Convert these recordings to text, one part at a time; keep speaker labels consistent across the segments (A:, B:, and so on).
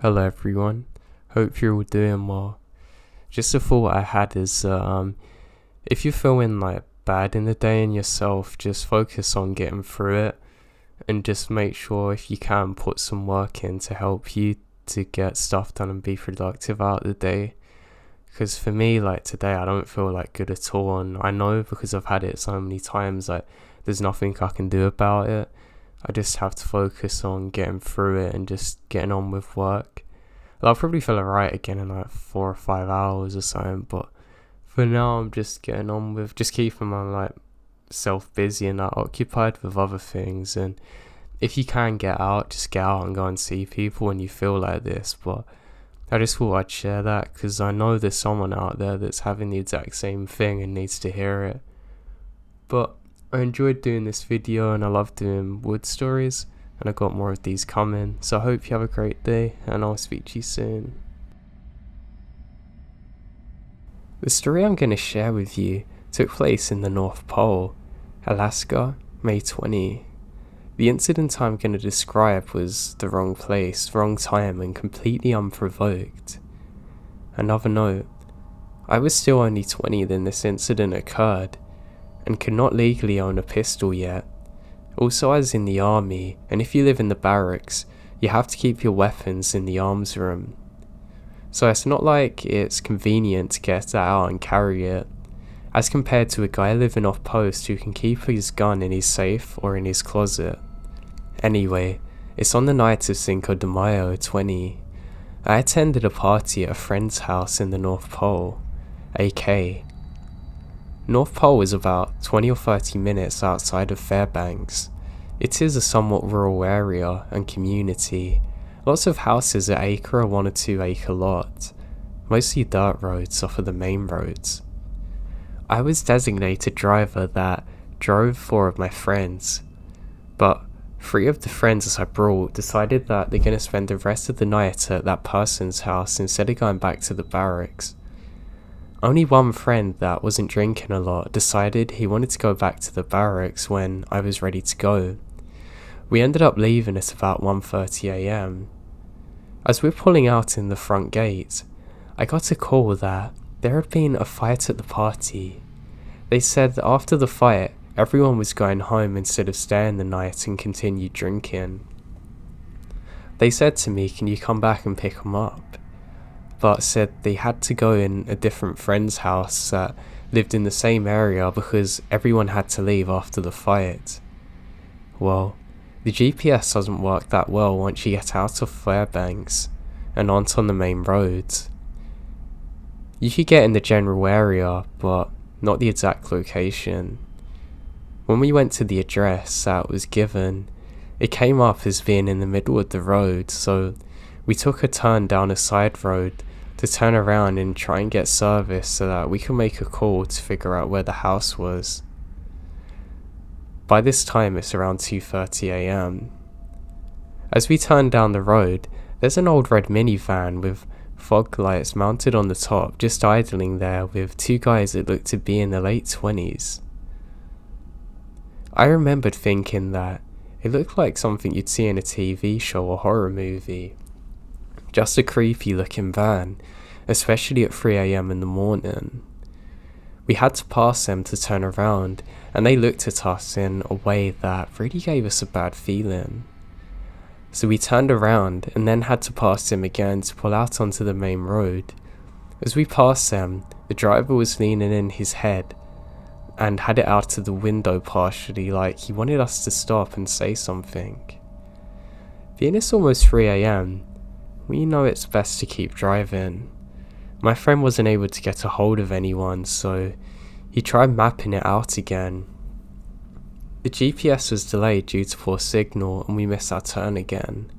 A: Hello everyone, hope you're all doing well. Just a thought I had is if you're feeling like bad in the day in yourself, just focus on getting through it and just make sure if you can put some work in to help you to get stuff done and be productive out the day. Because for me, like today, I don't feel like good at all, and I know because I've had it so many times, like there's nothing I can do about it. I just have to focus on getting through it and just getting on with work. I'll probably feel alright again in like 4 or 5 hours or something, but for now I'm just getting on with just keeping my like self busy and occupied with other things. And if you can get out, just get out and go and see people when you feel like this. But I just thought I'd share that because I know there's someone out there that's having the exact same thing and needs to hear it. But I enjoyed doing this video and I love doing wood stories, and I got more of these coming, so I hope you have a great day and I'll speak to you soon. The story I'm going to share with you took place in the North Pole, Alaska, May 20. The incident I'm going to describe was the wrong place, wrong time, and completely unprovoked. Another note, I was still only 20 when this incident occurred, and could not legally own a pistol yet. Also, I was in the army, and if you live in the barracks, you have to keep your weapons in the arms room. So it's not like it's convenient to get that out and carry it, as compared to a guy living off post who can keep his gun in his safe or in his closet. Anyway, it's on the night of Cinco de Mayo 20. I attended a party at a friend's house in the North Pole, AK. North Pole is about 20 or 30 minutes outside of Fairbanks. It is a somewhat rural area and community. Lots of houses at acre or 1 or 2 acre lot. Mostly dirt roads off of the main roads. I was designated driver that drove 4 of my friends, but 3 of the friends I brought decided that they're going to spend the rest of the night at that person's house instead of going back to the barracks. Only one friend that wasn't drinking a lot decided he wanted to go back to the barracks when I was ready to go. We ended up leaving at about 1:30 AM. As we're pulling out in the front gate, I got a call that there had been a fight at the party. They said that after the fight, everyone was going home instead of staying the night and continued drinking. They said to me, can you come back and pick them up? But said they had to go in a different friend's house that lived in the same area because everyone had to leave after the fight. Well, the GPS doesn't work that well once you get out of Fairbanks and onto the main roads. You could get in the general area, but not the exact location. When we went to the address that was given, it came up as being in the middle of the road, so we took a turn down a side road to turn around and try and get service so that we could make a call to figure out where the house was. By this time it's around 2:30 AM. As we turn down the road, there's an old red minivan with fog lights mounted on the top, just idling there with 2 guys that looked to be in their late 20s. I remembered thinking that it looked like something you'd see in a TV show or horror movie. Just a creepy looking van, especially at 3 AM in the morning. We had to pass them to turn around, and they looked at us in a way that really gave us a bad feeling. So we turned around and then had to pass them again to pull out onto the main road. As we passed them, the driver was leaning in his head and had it out to the window partially, like he wanted us to stop and say something. Being it's almost 3 AM, we know it's best to keep driving. My friend wasn't able to get a hold of anyone, so he tried mapping it out again. The GPS was delayed due to poor signal and we missed our turn again.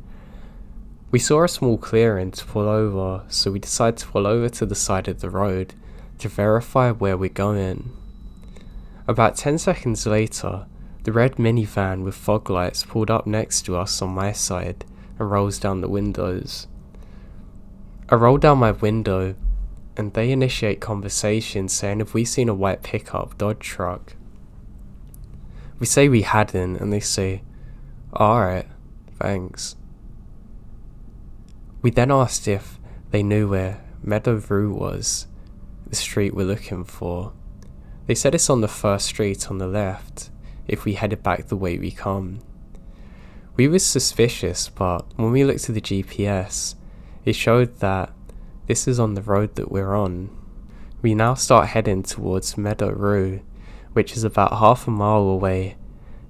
A: We saw a small clearing to pull over, so we decided to pull over to the side of the road to verify where we're going. About 10 seconds later, the red minivan with fog lights pulled up next to us on my side and rolls down the windows. I roll down my window and they initiate conversation saying have we seen a white pickup Dodge truck. We say we hadn't and they say, alright, thanks. We then asked if they knew where Meadow Rue was, the street we're looking for. They said it's on the first street on the left, if we headed back the way we come. We were suspicious, but when we looked at the GPS, it showed that this is on the road that we're on. We now start heading towards Meadow Rue, which is about half a mile away,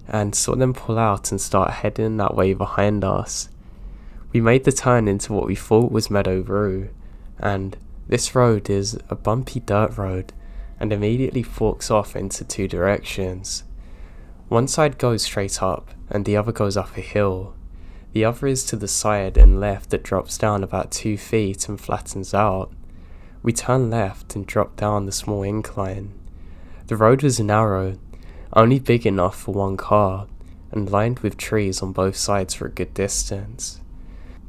A: and saw them pull out and start heading that way behind us. We made the turn into what we thought was Meadow Rue, and this road is a bumpy dirt road and immediately forks off into two directions. One side goes straight up and the other goes up a hill. The other is to the side and left that drops down about 2 feet and flattens out. We turned left and dropped down the small incline. The road was narrow, only big enough for one car, and lined with trees on both sides for a good distance.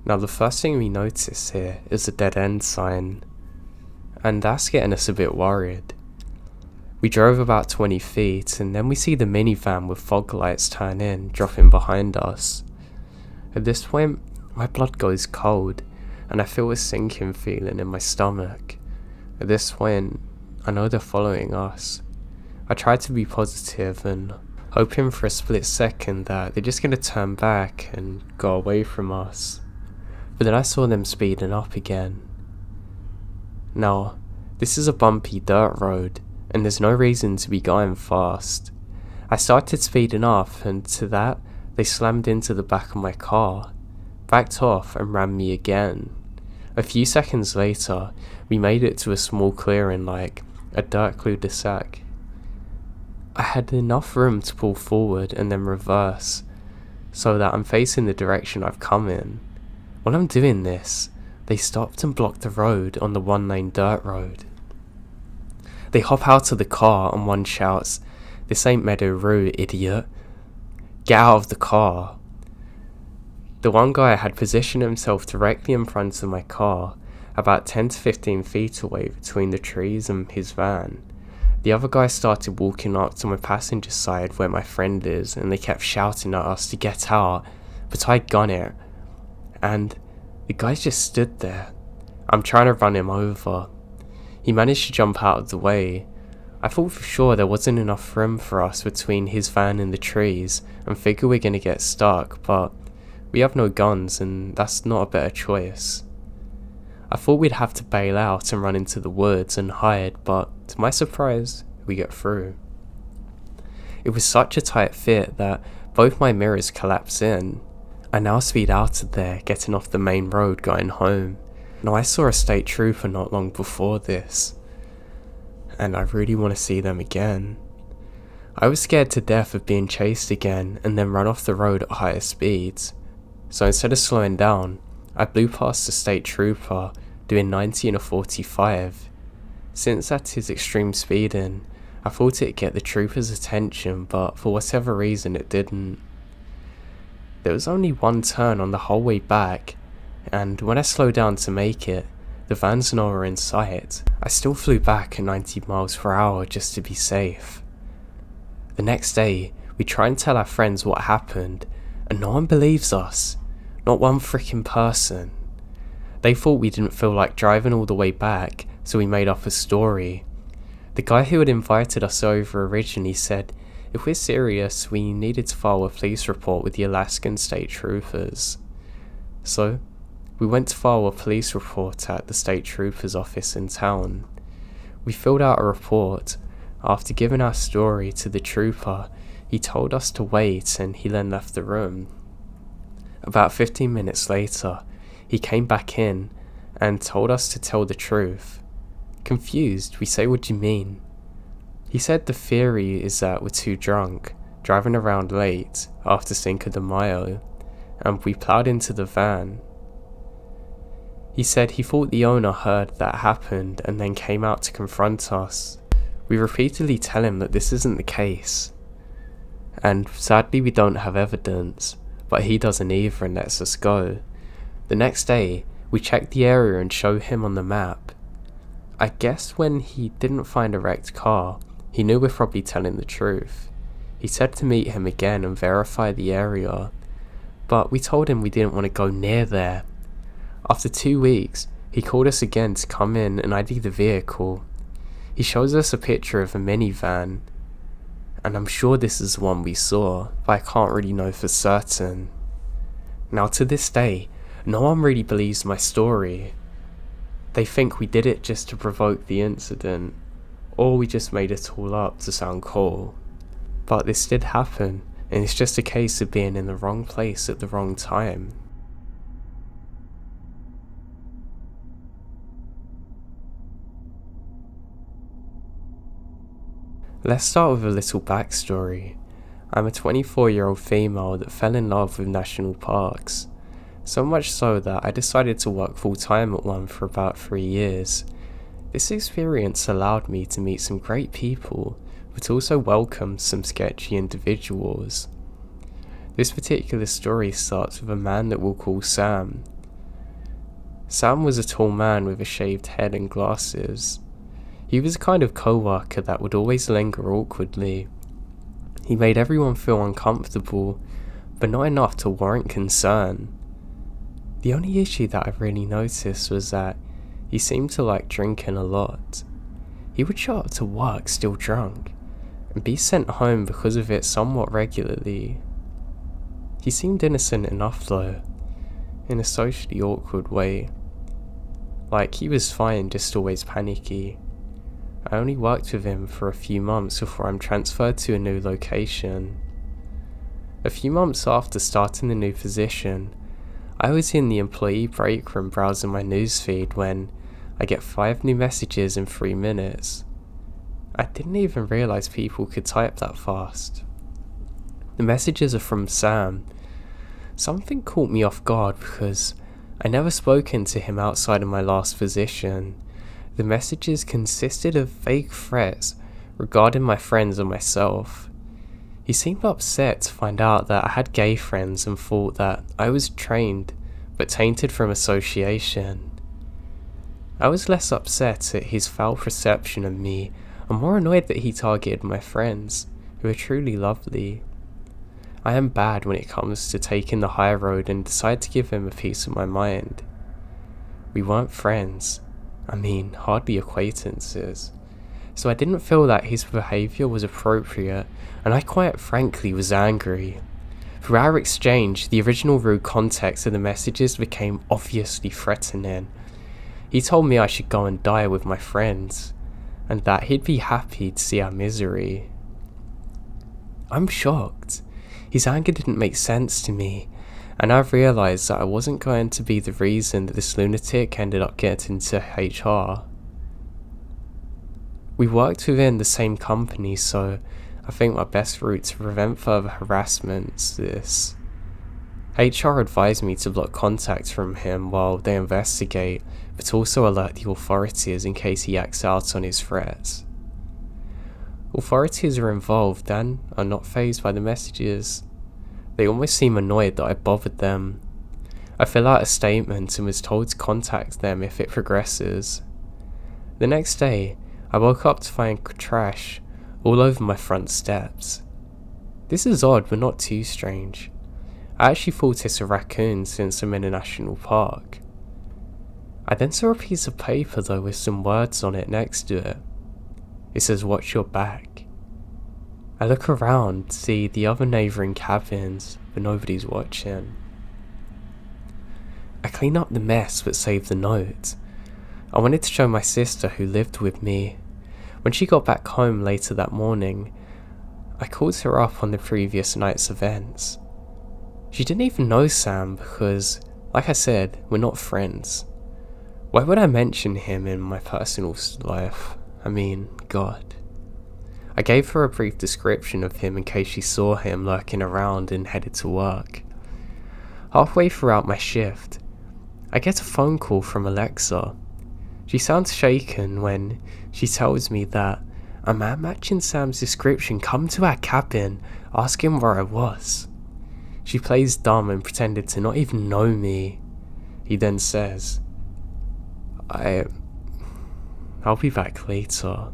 A: Now the first thing we notice here is a dead end sign, and that's getting us a bit worried. We drove about 20 feet and then we see the minivan with fog lights turn in, dropping behind us. At this point, my blood goes cold and I feel a sinking feeling in my stomach. At this point, I know they're following us. I try to be positive and hoping for a split second that they're just going to turn back and go away from us. But then I saw them speeding up again. Now, this is a bumpy dirt road, and there's no reason to be going fast. I started speeding up, and to that, they slammed into the back of my car, backed off and ran me again. A few seconds later, we made it to a small clearing like a dirt cul-de-sac. I had enough room to pull forward and then reverse, so that I'm facing the direction I've come in. While I'm doing this, they stopped and blocked the road on the one-lane dirt road. They hop out of the car and one shouts, "This ain't Meadow Rue, idiot. Get out of the car." The one guy had positioned himself directly in front of my car, about 10 to 15 feet away between the trees and his van. The other guy started walking up to my passenger side where my friend is, and they kept shouting at us to get out, but I'd gun it. And the guy just stood there. I'm trying to run him over. He managed to jump out of the way. I thought for sure there wasn't enough room for us between his van and the trees, and figured we're gonna get stuck, but we have no guns and that's not a better choice. I thought we'd have to bail out and run into the woods and hide, but to my surprise, we get through. It was such a tight fit that both my mirrors collapse in. I now speed out of there, getting off the main road going home. Now I saw a state trooper not long before this, and I really want to see them again. I was scared to death of being chased again and then run off the road at higher speeds, so instead of slowing down, I blew past the state trooper doing 90 in a 45. Since at his extreme speeding, I thought it'd get the trooper's attention, but for whatever reason it didn't. There was only one turn on the whole way back, and when I slowed down to make it, the van's nowhere in sight. I still flew back at 90 miles per hour just to be safe. The next day, we try and tell our friends what happened, and no one believes us. Not one freaking person. They thought we didn't feel like driving all the way back, so we made up a story. The guy who had invited us over originally said, if we're serious, we needed to file a police report with the Alaskan State Troopers. So, we went to file a police report at the State Troopers office in town. We filled out a report. After giving our story to the trooper, he told us to wait and he then left the room. About 15 minutes later, he came back in and told us to tell the truth. Confused, we say, "What do you mean?" He said the theory is that we're too drunk, driving around late after Cinco de Mayo, and we plowed into the van. He said he thought the owner heard that happened and then came out to confront us. We repeatedly tell him that this isn't the case, and sadly we don't have evidence, but he doesn't either and lets us go. The next day, we check the area and show him on the map. I guess when he didn't find a wrecked car, he knew we're probably telling the truth. He said to meet him again and verify the area, but we told him we didn't want to go near there. After 2 weeks, he called us again to come in and ID the vehicle. He shows us a picture of a minivan, and I'm sure this is the one we saw, but I can't really know for certain. Now to this day, no one really believes my story. They think we did it just to provoke the incident, or we just made it all up to sound cool. But this did happen, and it's just a case of being in the wrong place at the wrong time. Let's start with a little backstory. I'm a 24-year-old female that fell in love with national parks. So much so that I decided to work full-time at one for about 3 years. This experience allowed me to meet some great people, but also welcome some sketchy individuals. This particular story starts with a man that we'll call Sam. Sam was a tall man with a shaved head and glasses. He was a kind of co-worker that would always linger awkwardly. He made everyone feel uncomfortable, but not enough to warrant concern. The only issue that I really noticed was that he seemed to like drinking a lot. He would show up to work still drunk, and be sent home because of it somewhat regularly. He seemed innocent enough though, in a socially awkward way. Like he was fine, just always panicky. I only worked with him for a few months before I'm transferred to a new location. A few months after starting the new position, I was in the employee break room browsing my newsfeed when I get 5 new messages in 3 minutes. I didn't even realise people could type that fast. The messages are from Sam. Something caught me off guard because I never spoken to him outside of my last position. The messages consisted of vague threats regarding my friends and myself. He seemed upset to find out that I had gay friends and thought that I was trained but tainted from association. I was less upset at his foul perception of me and more annoyed that he targeted my friends, who are truly lovely. I am bad when it comes to taking the high road and decide to give him a piece of my mind. We weren't friends. Hardly acquaintances. So I didn't feel that his behaviour was appropriate, and I quite frankly was angry. Through our exchange, the original rude context of the messages became obviously threatening. He told me I should go and die with my friends, and that he'd be happy to see our misery. I'm shocked. His anger didn't make sense to me, and I've realised that I wasn't going to be the reason that this lunatic ended up getting to HR. We worked within the same company, so I think my best route to prevent further harassment is this. HR advised me to block contact from him while they investigate, but also alert the authorities in case he acts out on his threats. Authorities are involved and are not fazed by the messages. They almost seem annoyed that I bothered them. I fill out a statement and was told to contact them if it progresses. The next day, I woke up to find trash all over my front steps. This is odd but not too strange. I actually thought it's a raccoon since I'm in a national park. I then saw a piece of paper though with some words on it next to it. It says "Watch your back." I look around to see the other neighbouring cabins, but nobody's watching. I clean up the mess but save the note. I wanted to show my sister who lived with me. When she got back home later that morning, I called her up on the previous night's events. She didn't even know Sam because, like I said, we're not friends. Why would I mention him in my personal life? God. I gave her a brief description of him in case she saw him lurking around and headed to work. Halfway throughout my shift, I get a phone call from Alexa. She sounds shaken when she tells me that a man matching Sam's description come to our cabin asking where I was. She plays dumb and pretended to not even know me. He then says, I'll be back later,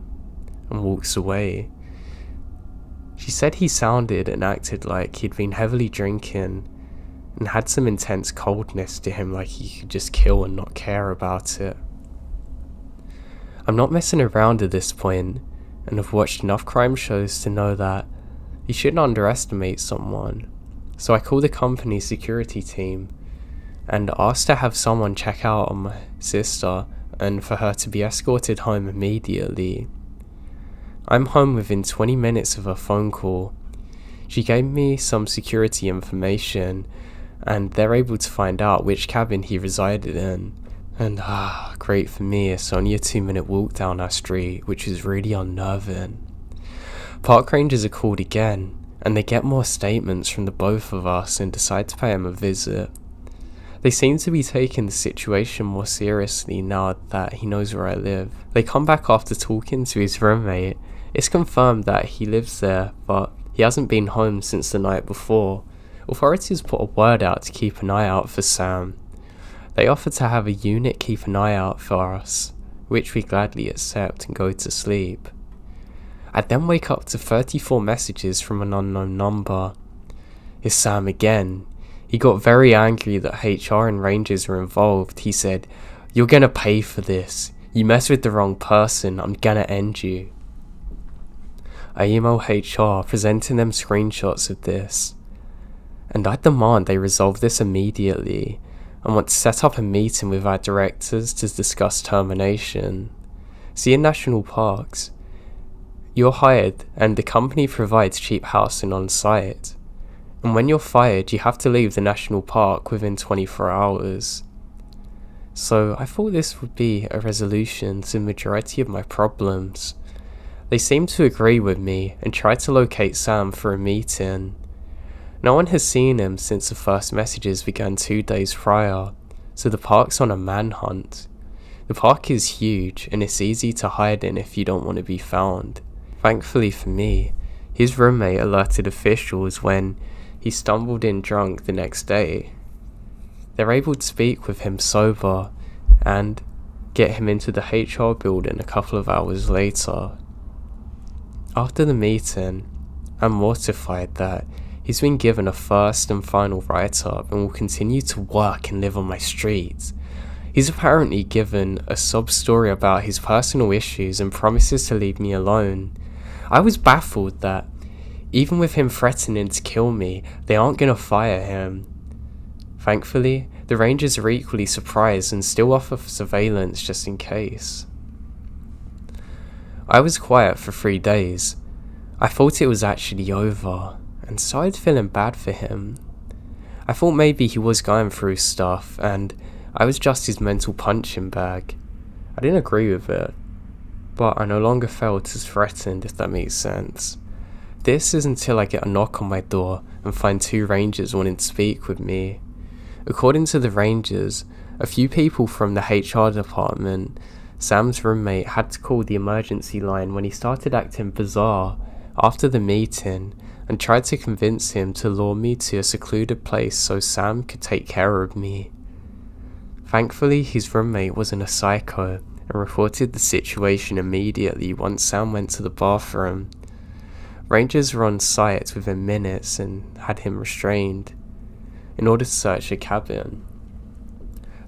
A: and walks away. She said he sounded and acted like he'd been heavily drinking, and had some intense coldness to him, like he could just kill and not care about it. I'm not messing around at this point, and have watched enough crime shows to know that you shouldn't underestimate someone. So I called the company's security team and asked to have someone check out on my sister and for her to be escorted home immediately. I'm home within 20 minutes of her phone call. She gave me some security information and they're able to find out which cabin he resided in. And great for me, it's only a 2-minute walk down our street, which is really unnerving. Park rangers are called again, and they get more statements from the both of us and decide to pay him a visit. They seem to be taking the situation more seriously now that he knows where I live. They come back after talking to his roommate. It's confirmed that he lives there, but he hasn't been home since the night before. Authorities put a word out to keep an eye out for Sam. They offer to have a unit keep an eye out for us, which we gladly accept and go to sleep. I then wake up to 34 messages from an unknown number. It's Sam again. He got very angry that HR and Rangers were involved. He said, "You're gonna pay for this. You mess with the wrong person, I'm gonna end you." I email HR presenting them screenshots of this, and I demand they resolve this immediately and want to set up a meeting with our directors to discuss termination. See, in national parks, you're hired and the company provides cheap housing on site, and when you're fired you have to leave the national park within 24 hours. So I thought this would be a resolution to the majority of my problems. They seem to agree with me and try to locate Sam for a meeting. No one has seen him since the first messages began 2 days prior, so the park's on a manhunt. The park is huge and it's easy to hide in if you don't want to be found. Thankfully for me, his roommate alerted officials when he stumbled in drunk the next day. They're able to speak with him sober and get him into the HR building a couple of hours later. After the meeting, I'm mortified that he's been given a first and final write-up and will continue to work and live on my street. He's apparently given a sob story about his personal issues and promises to leave me alone. I was baffled that, even with him threatening to kill me, they aren't gonna fire him. Thankfully, the Rangers are equally surprised and still offer surveillance just in case. I was quiet for 3 days. I thought it was actually over, and started feeling bad for him. I thought maybe he was going through stuff, and I was just his mental punching bag. I didn't agree with it, but I no longer felt as threatened, if that makes sense. This is until I get a knock on my door and find 2 Rangers wanting to speak with me. According to the Rangers, a few people from the HR department, Sam's roommate had to call the emergency line when he started acting bizarre after the meeting and tried to convince him to lure me to a secluded place so Sam could take care of me. Thankfully, his roommate wasn't a psycho and reported the situation immediately once Sam went to the bathroom. Rangers were on site within minutes and had him restrained in order to search a cabin.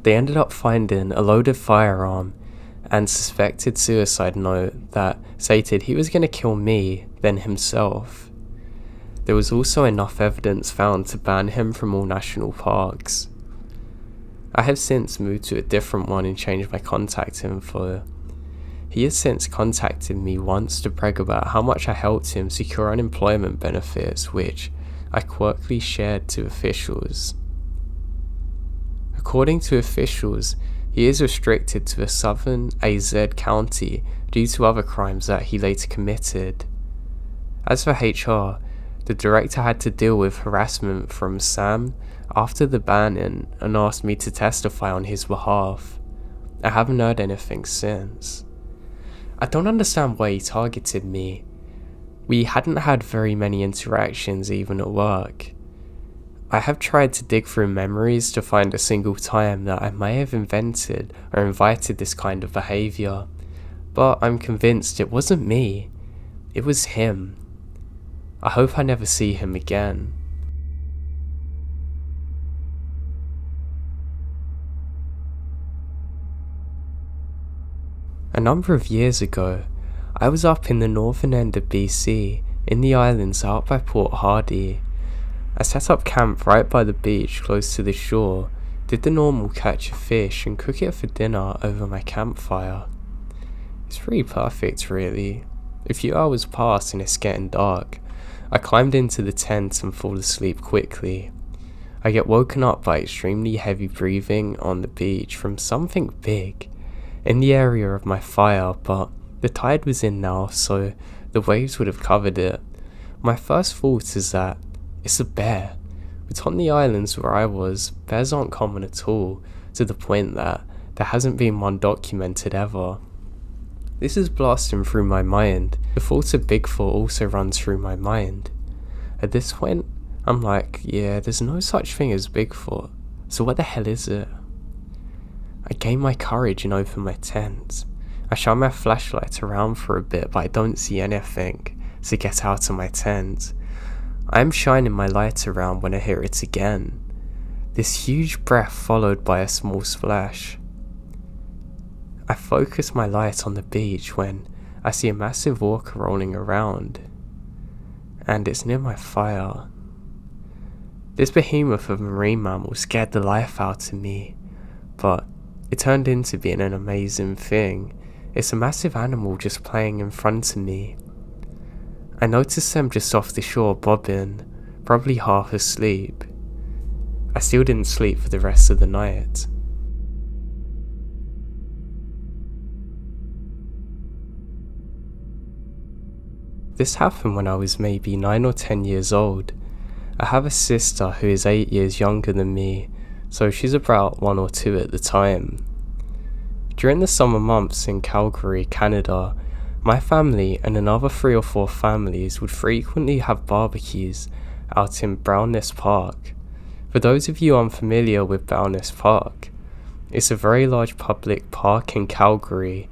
A: They ended up finding a loaded firearm and suspected suicide note that stated he was going to kill me, then himself. There was also enough evidence found to ban him from all national parks. I have since moved to a different one and changed my contact info. He has since contacted me once to brag about how much I helped him secure unemployment benefits, which I quirkily shared to officials. According to officials, he is restricted to a southern AZ county due to other crimes that he later committed. As for HR, the director had to deal with harassment from Sam after the banning and asked me to testify on his behalf. I haven't heard anything since. I don't understand why he targeted me. We hadn't had very many interactions even at work. I have tried to dig through memories to find a single time that I may have invented or invited this kind of behaviour, but I'm convinced it wasn't me, it was him. I hope I never see him again. A number of years ago, I was up in the northern end of BC, in the islands out by Port Hardy. I set up camp right by the beach close to the shore, did the normal catch of fish and cook it for dinner over my campfire. It's pretty perfect really. A few hours pass and it's getting dark. I climbed into the tent and fall asleep quickly. I get woken up by extremely heavy breathing on the beach from something big in the area of my fire, but the tide was in now, so the waves would have covered it. My first thought is that it's a bear, but on the islands where I was, bears aren't common at all, to the point that there hasn't been one documented ever. This is blasting through my mind. The thought of Bigfoot also runs through my mind. At this point, I'm like, yeah, there's no such thing as Bigfoot, so what the hell is it? I gain my courage and open my tent. I shine my flashlight around for a bit, but I don't see anything, so get out of my tent. I am shining my light around when I hear it again. This huge breath followed by a small splash. I focus my light on the beach when I see a massive orca rolling around, and it's near my fire. This behemoth of a marine mammal scared the life out of me, but it turned into being an amazing thing. It's a massive animal just playing in front of me. I noticed them just off the shore bobbing, probably half asleep. I still didn't sleep for the rest of the night. This happened when I was maybe 9 or 10 years old. I have a sister who is 8 years younger than me, so she's about 1 or 2 at the time. During the summer months in Calgary, Canada, my family and another 3 or 4 families would frequently have barbecues out in Browness Park. For those of you unfamiliar with Browness Park, it's a very large public park in Calgary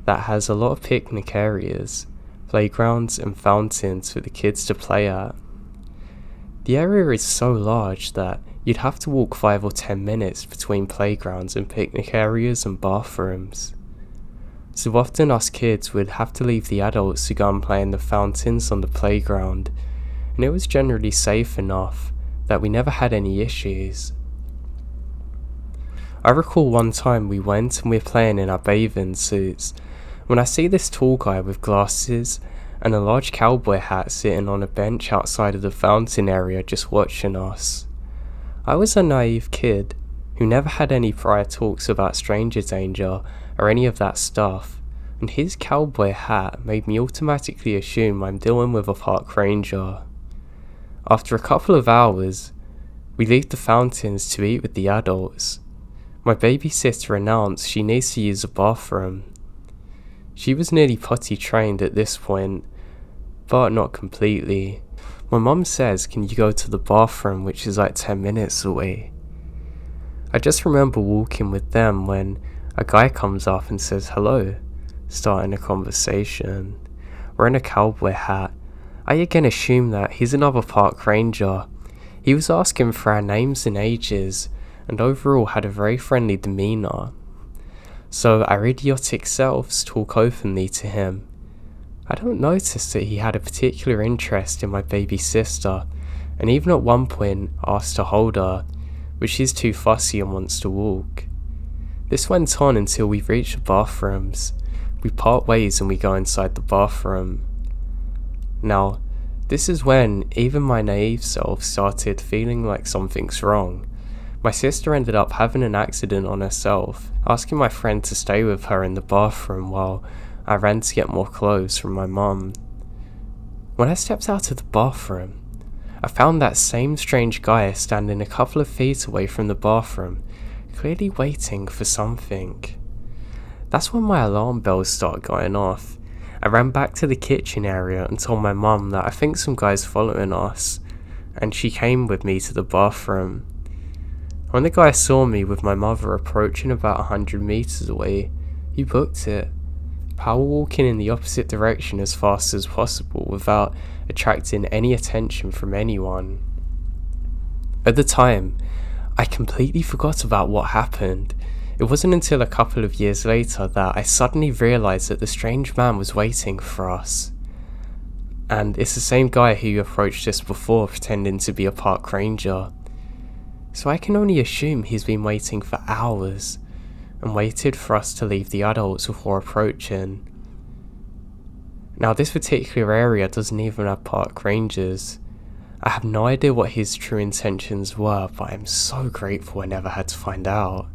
A: that has a lot of picnic areas, playgrounds and fountains for the kids to play at. The area is so large that you'd have to walk 5 or 10 minutes between playgrounds and picnic areas and bathrooms. So often us kids would have to leave the adults to go and play in the fountains on the playground, and it was generally safe enough that we never had any issues. I recall one time we went and we were playing in our bathing suits when I see this tall guy with glasses and a large cowboy hat sitting on a bench outside of the fountain area just watching us. I was a naive kid who never had any prior talks about stranger danger or any of that stuff, and his cowboy hat made me automatically assume I'm dealing with a park ranger. After a couple of hours, we leave the fountains to eat with the adults. My babysitter announced she needs to use a bathroom. She was nearly potty trained at this point, but not completely. My mum says, "Can you go to the bathroom," which is like 10 minutes away. I just remember walking with them when a guy comes up and says hello, starting a conversation. Wearing a cowboy hat, I again assume that he's another park ranger. He was asking for our names and ages, and overall had a very friendly demeanour. So our idiotic selves talk openly to him. I don't notice that he had a particular interest in my baby sister, and even at one point asked to hold her, but she's too fussy and wants to walk. This went on until we reached the bathrooms. We part ways and we go inside the bathroom. Now, this is when even my naive self started feeling like something's wrong. My sister ended up having an accident on herself, asking my friend to stay with her in the bathroom while I ran to get more clothes from my mum. When I stepped out of the bathroom, I found that same strange guy standing a couple of feet away from the bathroom, clearly waiting for something. That's when my alarm bells started going off. I ran back to the kitchen area and told my mum that I think some guy's following us, and she came with me to the bathroom. When the guy saw me with my mother approaching about 100 meters away, he booked it, power walking in the opposite direction as fast as possible without attracting any attention from anyone. At the time, I completely forgot about what happened. It wasn't until a couple of years later that I suddenly realised that the strange man was waiting for us. And it's the same guy who approached us before pretending to be a park ranger. So I can only assume he's been waiting for hours and waited for us to leave the adults before approaching. Now this particular area doesn't even have park rangers. I have no idea what his true intentions were, but I'm so grateful I never had to find out.